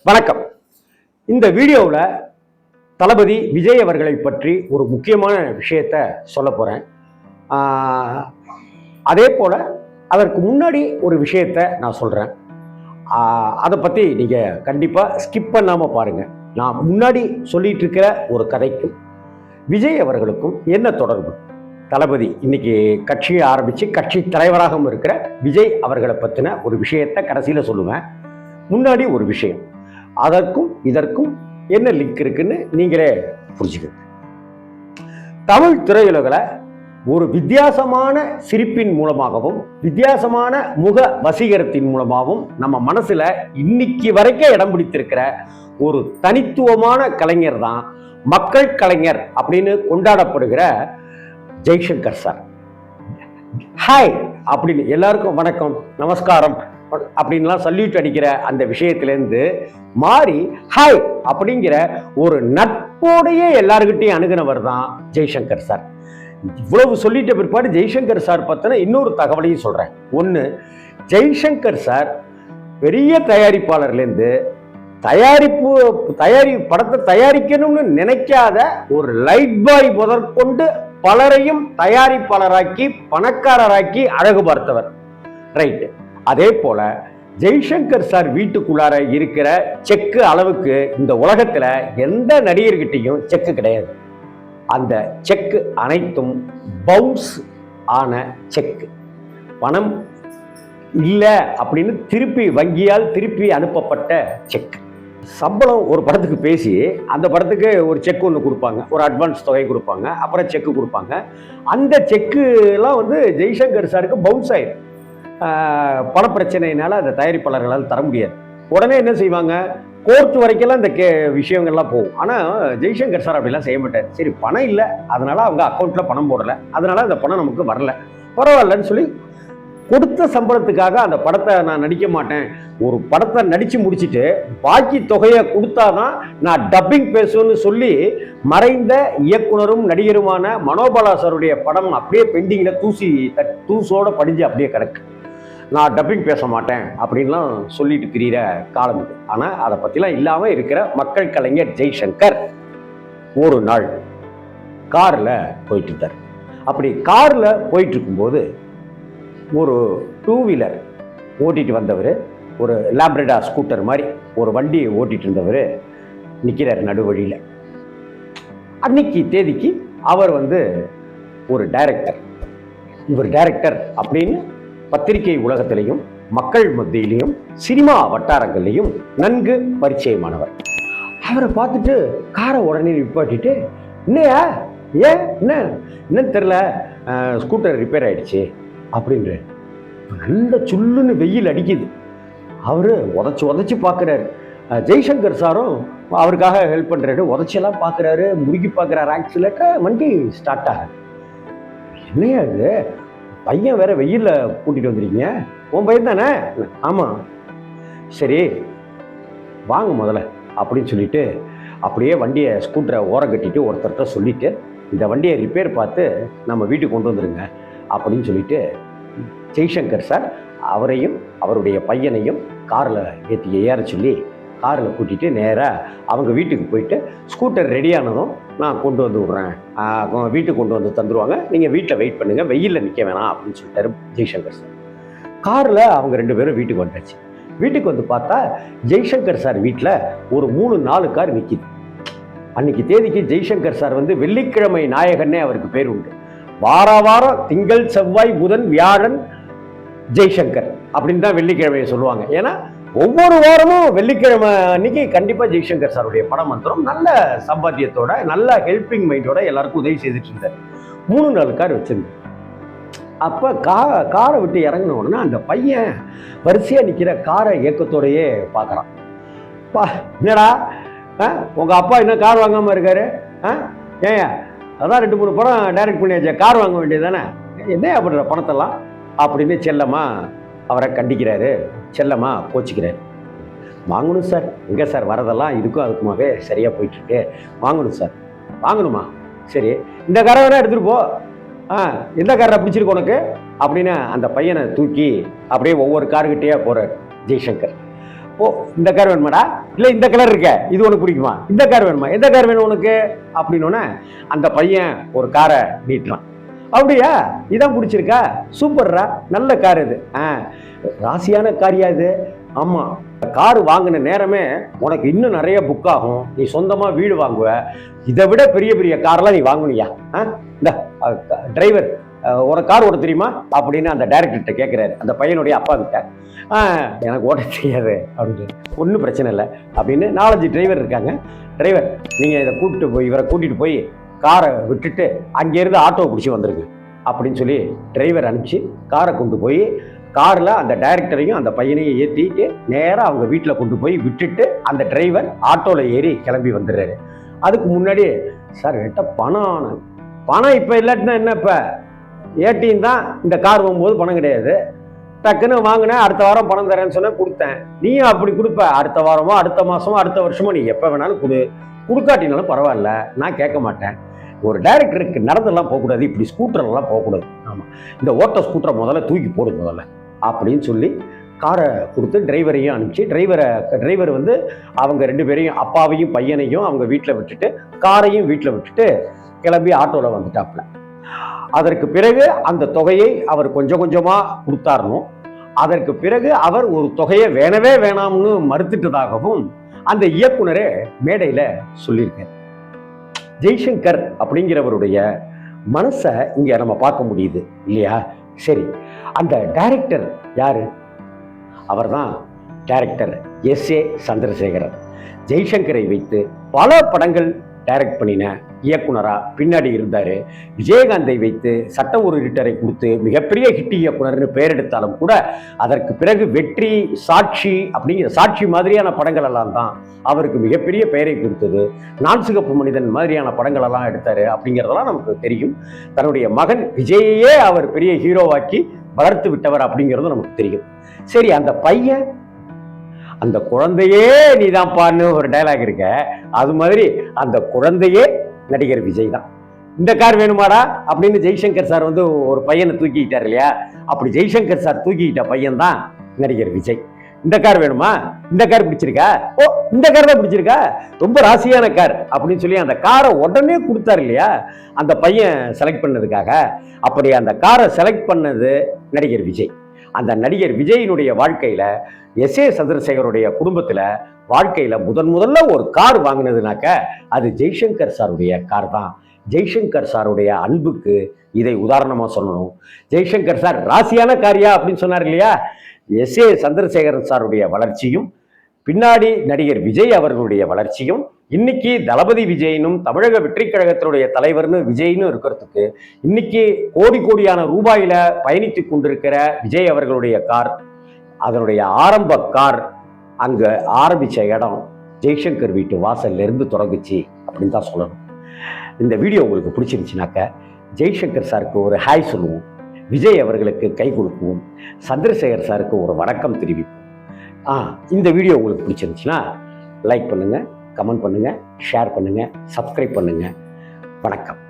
வணக்கம். இந்த வீடியோவில் தளபதி விஜய் அவர்களை பற்றி ஒரு முக்கியமான விஷயத்தை சொல்ல போகிறேன். அதே போல் அதற்கு முன்னாடி ஒரு விஷயத்தை நான் சொல்கிறேன். அதை பற்றி நீங்கள் கண்டிப்பாக ஸ்கிப் பண்ணாமல் பாருங்கள். நான் முன்னாடி சொல்லிட்டு இருக்கிற ஒரு கதைக்கும் விஜய் அவர்களுக்கும் என்ன தொடர்பு? தளபதி இன்னைக்கு கட்சியை ஆரம்பித்து கட்சி தலைவராகவும் இருக்கிற விஜய் அவர்களை பற்றின ஒரு விஷயத்தை கடைசியில் சொல்லுவேன். முன்னாடி ஒரு விஷயம், அதற்கும் இதற்கும் என்ன லிங்க் இருக்குன்னு நீங்களே புரிஞ்சுக்கங்க. தமிழ் திரையுலகில் ஒரு வித்தியாசமான சிரிப்பின் மூலமாகவும் வித்தியாசமான முக வசீகரத்தின் மூலமாகவும் நம்ம மனசுல இன்னைக்கு வரைக்கும் இடம் பிடித்திருக்கிற ஒரு தனித்துவமான கலைஞர் தான் மக்கள் கலைஞர் அப்படின்னு கொண்டாடப்படுகிற ஜெய்சங்கர் சார். ஹாய் அப்படின்னு எல்லாருக்கும் வணக்கம் நமஸ்காரம் அப்படின்லாம் சல்யூட் அடிக்கிற அந்த விஷயத்திலேருந்து மாறி ஹாய் அப்படிங்கிற ஒரு நட்போடையே எல்லாருக்கிட்டையும் அணுகினவர் தான் ஜெய்சங்கர் சார். இவ்வளவு சொல்லிட்ட பிற்பாடு ஜெய்சங்கர் சார் பற்றின இன்னொரு தகவலையும் சொல்கிறேன். ஒன்று, ஜெய்சங்கர் சார் பெரிய தயாரிப்பாளர்லேருந்து படத்தை தயாரிக்கணும்னு நினைக்காத ஒரு லைட் பாய் முதற்கொண்டு பலரையும் தயாரிப்பாளராக்கி பணக்காரராக்கி அழகு பார்த்தவர். ரைட்டு. அதே போல ஜெய்சங்கர் சார் வீட்டுக்குள்ளார இருக்கிற செக்கு அளவுக்கு இந்த உலகத்துல எந்த நடிகர்கிட்டையும் செக்கு கிடையாது. அந்த செக்கு அனைத்தும் பவுன்ஸ் ஆன செக்கு, பணம் இல்லை அப்படின்னு வங்கியால் திருப்பி அனுப்பப்பட்ட செக். சம்பளம் ஒரு படத்துக்கு பேசி அந்த படத்துக்கு ஒரு செக் ஒன்று கொடுப்பாங்க, ஒரு அட்வான்ஸ் தொகை கொடுப்பாங்க, அப்புறம் செக்கு கொடுப்பாங்க. அந்த செக்குலாம் ஜெய்சங்கர் சாருக்கு பவுன்ஸ் ஆயிடும். பணப்பிரச்சனையினால அந்த தயாரிப்பாளர்களால் தர முடியாது. உடனே என்ன செய்வாங்க, கோர்ட் வரைக்கெல்லாம் இந்த விஷயங்கள்லாம் போகும். ஆனால் ஜெய்சங்கர் சார் அப்படிலாம் செய்ய மாட்டார். சரி, பணம் இல்லை, அதனால அவங்க அக்கௌண்ட்டில் பணம் போடலை, அதனால அந்த பணம் நமக்கு வரல, பரவாயில்லன்னு சொல்லி கொடுத்த சம்பளத்துக்காக அந்த படத்தை நான் நடிக்க மாட்டேன், ஒரு படத்தை நடித்து முடிச்சுட்டு பாக்கி தொகையை கொடுத்தாதான் நான் டப்பிங் பேசுவேன்னு சொல்லி மறைந்த இயக்குனரும் நடிகருமான மனோபாலா சாருடைய படம் அப்படியே பெண்டிங்கில் தூசோட படிஞ்சு அப்படியே கிடக்கு. நான் டப்பிங் பேச மாட்டேன் அப்படின்லாம் சொல்லிட்டு திரிகிற காலம் இது. ஆனால் அதை பற்றிலாம் இல்லாமல் இருக்கிற மக்கள் கலைஞர் ஜெய்சங்கர் ஒரு நாள் காரில் போயிட்டு இருந்தார். அப்படி காரில் போயிட்டு இருக்கும்போது ஒரு 2 வீலர் ஓட்டிட்டு வந்தவர், ஒரு லேப்ரடா ஸ்கூட்டர் மாதிரி ஒரு வண்டியை ஓட்டிட்டு இருந்தவர் நிற்கிறார் நடுவழியில். அன்னைக்கு தேதிக்கு அவர் ஒரு டைரக்டர். இவர் டைரக்டர் அப்படின்னு பத்திரிகை உலகத்திலையும் மக்கள் மத்தியிலையும் சினிமா வட்டாரங்கள்லையும் நன்கு பரிச்சயமானவர். அவரை பார்த்துட்டு காரை உடனே நிப்பாட்டிட்டு, என்னையா ஏன் என்னன்னு தெரில, ஸ்கூட்டர் ரிப்பேர் ஆயிடுச்சு அப்படின்ற. நல்ல சுள்ளுன்னு வெயில் அடிக்குது. அவர் உதச்சி பார்க்குறாரு. ஜெய்சங்கர் சாரும் அவருக்காக ஹெல்ப் பண்ணுறாரு. உதச்செல்லாம் பார்க்குறாரு, முறுக்கி பார்க்குறாரு. ஆக்சிலேட்டர் வண்டி ஸ்டார்ட் ஆகுது. என்னையா இது, பையன் வேற வெயிலில் கூட்டிகிட்டு வந்துருக்கீங்க, உன் பையன் தானே? ஆமாம். சரி வாங்க முதல்ல அப்படின்னு சொல்லிட்டு அப்படியே வண்டியை ஸ்கூட்டரை ஓரம் கட்டிட்டு ஒருத்தர்கிட்ட சொல்லிவிட்டு, இந்த வண்டியை ரிப்பேர் பார்த்து நம்ம வீட்டுக்கு கொண்டு வந்துருங்க அப்படின்னு சொல்லிட்டு ஜெய்சங்கர் சார் அவரையும் அவருடைய பையனையும் காரில் ஏற சொல்லி காரில் கூட்டிகிட்டு நேராக அவங்க வீட்டுக்கு போயிட்டு, ஸ்கூட்டர் ரெடியானதும் நான் கொண்டு வந்து விட்றேன், வீட்டுக்கு கொண்டு வந்து தந்துடுவாங்க, நீங்கள் வீட்டில் வெயிட் பண்ணுங்கள், வெயிலில் நிற்க வேணாம் அப்படின்னு சொல்லிட்டாரு ஜெய்சங்கர் சார். காரில் அவங்க 2 பேரும் வீட்டுக்கு வந்தாச்சு. வீட்டுக்கு வந்து பார்த்தா ஜெய்சங்கர் சார் வீட்டில் ஒரு 3-4 கார் நிற்கிது. அன்னைக்கு தேதிக்கு ஜெய்சங்கர் சார் வெள்ளிக்கிழமை நாயகன்னே அவருக்கு பேர் உண்டு. வாரம் திங்கள் செவ்வாய் புதன் வியாழன் ஜெய்சங்கர் அப்படின்னு தான் வெள்ளிக்கிழமையை சொல்லுவாங்க. ஏன்னா ஒவ்வொரு வாரமும் வெள்ளிக்கிழமை அன்னைக்கு கண்டிப்பாக ஜெய்சங்கர் சாருடைய படம் வந்துடும். நல்ல சம்பாத்தியத்தோட நல்ல ஹெல்பிங் மைண்டோட எல்லாருக்கும் உதவி செய்துட்டு இருந்தார். 3-4 கார் வச்சிருந்தார். அப்போ காரை விட்டு இறங்கின உடனே அந்த பையன் வரிசையாக நிற்கிற காரை ஏக்கத்தோடையே பார்க்குறான். என்னடா உங்கள் அப்பா இன்னும் கார் வாங்காமல் இருக்காரு? ஏன் அதான் 2-3 படம் டைரக்ட் பண்ணியாச்சு, கார் வாங்க வேண்டியது தானே, என்ன பண்ணுற பணத்தெல்லாம் அப்படின்னு செல்லம்மா அவரை கண்டிக்கிறாரு, செல்லம்மா கோச்சிக்கிறாரு. வாங்கணும் சார், எங்கே சார் வரதெல்லாம் இதுக்கும் அதுக்குமாவே சரியாக போயிட்டுருக்கு, வாங்கணும் சார். வாங்கணுமா? சரி, இந்த காரை வேணா எடுத்துகிட்டு போ, எந்த காரை பிடிச்சிருக்கு உனக்கு அப்படின்னு அந்த பையனை தூக்கி அப்படியே ஒவ்வொரு கார்கிட்டையே போகிறார் ஜெய்சங்கர். ஓ இந்த கார் வேணுமாடா, இல்லை இந்த கலர் இருக்க இது உனக்கு பிடிக்குமா, இந்த கார் வேணுமா, எந்த கார் வேணும் உனக்கு அப்படின்னு அந்த பையன் ஒரு காரை நீட்டுறான். அப்படியா, இதான் பிடிச்சிருக்கா, சூப்பர்ரா, நல்ல கார் இது. ராசியான காரியா இது. ஆமா, கார் வாங்கின நேரமே உனக்கு இன்னும் நிறைய புக் ஆகும், நீ சொந்தமா வீடு வாங்குவ, இதை விட பெரிய பெரிய கார்லாம் நீ வாங்கணுயா. இந்த டிரைவர் உனக்கு கார் ஓட்ட தெரியுமா அப்படின்னு அந்த டைரக்டர்கிட்ட கேட்குறாரு, அந்த பையனுடைய அப்பா கிட்ட. எனக்கு ஓட்ட தெரியாது அப்படின்னு. ஒன்றும் பிரச்சனை இல்லை அப்படின்னு 4-5 டிரைவர் இருக்காங்க. டிரைவர் நீங்கள் இதை கூப்பிட்டு போய் இவரை கூட்டிகிட்டு போய் காரை விட்டுட்டு அங்கேருந்து ஆட்டோவை பிடிச்சி வந்துருங்க அப்படின்னு சொல்லி டிரைவர் அனுப்பிச்சு காரை கொண்டு போய் காரில் அந்த டைரக்டரையும் அந்த பையனையும் ஏற்றிட்டு நேராக அவங்க வீட்டில் கொண்டு போய் விட்டுட்டு அந்த டிரைவர் ஆட்டோவில் ஏறி கிளம்பி வந்துடுறாரு. அதுக்கு முன்னாடி சார் என்கிட்ட பணம் இப்போ இல்லாட்டினா என்ன, இப்போ ஏடிஎம் தான், இந்த கார் போகும்போது பணம் கிடையாது, டக்குன்னு வாங்கினேன், அடுத்த வாரம் பணம் தரேன்னு சொன்னால் கொடுத்தேன், நீயும் அப்படி கொடுப்ப, அடுத்த வாரமோ அடுத்த மாதமோ அடுத்த வருஷமோ நீ எப்போ வேணாலும் கொடுக்காட்டினாலும் பரவாயில்ல, நான் கேட்க மாட்டேன். ஒரு டைரக்டருக்கு நடந்தெல்லாம் போகக்கூடாது, இப்படி ஸ்கூட்டர்லாம் போகக்கூடாது, ஆமாம் இந்த ஓட்ட ஸ்கூட்டரை முதல்ல தூக்கி போடுங்க முதல்ல அப்படின்னு சொல்லி காரை கொடுத்து டிரைவரையும் அனுப்பிச்சு டிரைவர் அவங்க 2 பேரையும், அப்பாவையும் பையனையும் அவங்க வீட்டில் விட்டுட்டு காரையும் வீட்டில் விட்டுட்டு கிளம்பி ஆட்டோவில் வந்துட்டாப்புல. அதற்கு பிறகு அந்த தொகையை அவர் கொஞ்சம் கொஞ்சமாக கொடுத்தாரணும். அதற்கு பிறகு அவர் ஒரு தொகையை வேணவே வேணாம்னு மறுத்துட்டதாகவும் அந்த இயக்குனரே மேடையில் சொல்லியிருக்கார். ஜெய்சங்கர் அப்படிங்கிறவருடைய மனசை இங்கே நம்ம பார்க்க முடியுது இல்லையா? சரி, அந்த டைரக்டர் யாரு? அவர் தான் டைரக்டர் S.A. சந்திரசேகரன். ஜெய்சங்கரை வைத்து பல படங்கள் டைரக்ட் பண்ணின இயக்குனரா பின்னாடி இருந்தார். விஜயகாந்தை வைத்து சட்டம் ஒரு ரிட்டரை கொடுத்து மிகப்பெரிய ஹிட் இயக்குனர்னு பெயர் எடுத்தாலும் கூட அதற்கு பிறகு வெற்றி, சாட்சி அப்படிங்கிற சாட்சி மாதிரியான படங்கள் எல்லாம் தான் அவருக்கு மிகப்பெரிய பெயரை கொடுத்தது. நான் சிகப்பு மனிதன் மாதிரியான படங்கள் எல்லாம் எடுத்தார் அப்படிங்கிறதெல்லாம் நமக்கு தெரியும். தன்னுடைய மகன் விஜயையே அவர் பெரிய ஹீரோவாக்கி வளர்த்து விட்டவர் அப்படிங்கிறதும் நமக்கு தெரியும். சரி, அந்த பையன், அந்த குழந்தையே நீதான்ப்பான்னு ஒரு டைலாக் இருக்க, அது மாதிரி அந்த குழந்தையே நடிகர் விஜய் தான். இந்த கார் வேணுமாடா அப்படின்னு ஜெய்சங்கர் சார் ஒரு பையனை தூக்கிக்கிட்டார் இல்லையா? அப்படி ஜெய்சங்கர் சார் தூக்கிக்கிட்ட பையன் தான் நடிகர் விஜய். இந்த கார் வேணுமா, இந்த கார் பிடிச்சிருக்கா, ஓ இந்த கார் தான் பிடிச்சிருக்கா, ரொம்ப ராசியான கார் அப்படின்னு சொல்லி அந்த காரை உடனே கொடுத்தாரு இல்லையா அந்த பையன் செலக்ட் பண்ணதுக்காக. அப்படி அந்த காரை செலக்ட் பண்ணது நடிகர் விஜய். அந்த நடிகர் விஜயினுடைய வாழ்க்கையில S.A. சந்திரசேகருடைய குடும்பத்துல வாழ்க்கையில முதல்ல ஒரு கார் வாங்கினதுனாக்க அது ஜெய்சங்கர் சாருடைய கார் தான். ஜெய்சங்கர் சாருடைய அன்புக்கு இதை உதாரணமா சொல்லணும். ஜெய்சங்கர் சார் ராசியான காரியா அப்படின்னு சொன்னார் இல்லையா? S.A. சந்திரசேகரன் சாருடைய வளர்ச்சியும் பின்னாடி நடிகர் விஜய் அவர்களுடைய வளர்ச்சியும் இன்னைக்கு தளபதி விஜயனும் தமிழக வெற்றி கழகத்தினுடைய தலைவர்னு விஜய்னு இருக்கிறதுக்கு இன்னைக்கு கோடியான ரூபாயில பயணித்து கொண்டிருக்கிற விஜய் அவர்களுடைய கார், அதனுடைய ஆரம்ப கார் அங்க ஆரம்பிச்ச இடம் ஜெய்சங்கர் வீட்டு வாசல்ல இருந்து தொடங்குச்சு அப்படின்னு தான் சொல்லணும். இந்த வீடியோ உங்களுக்கு பிடிச்சிருந்துச்சுனாக்க ஜெய்சங்கர் சாருக்கு ஒரு ஹாய் சொல்லுவோம், விஜய் அவர்களுக்கு கை கொடுப்போம், சந்திரசேகர் சாருக்கு ஒரு வணக்கம் தெரிவிப்போம். இந்த வீடியோ உங்களுக்கு பிடிச்சிருந்துச்சுன்னா லைக் பண்ணுங்க, கமெண்ட் பண்ணுங்க, ஷேர் பண்ணுங்க, சப்ஸ்கிரைப் பண்ணுங்க. வணக்கம்.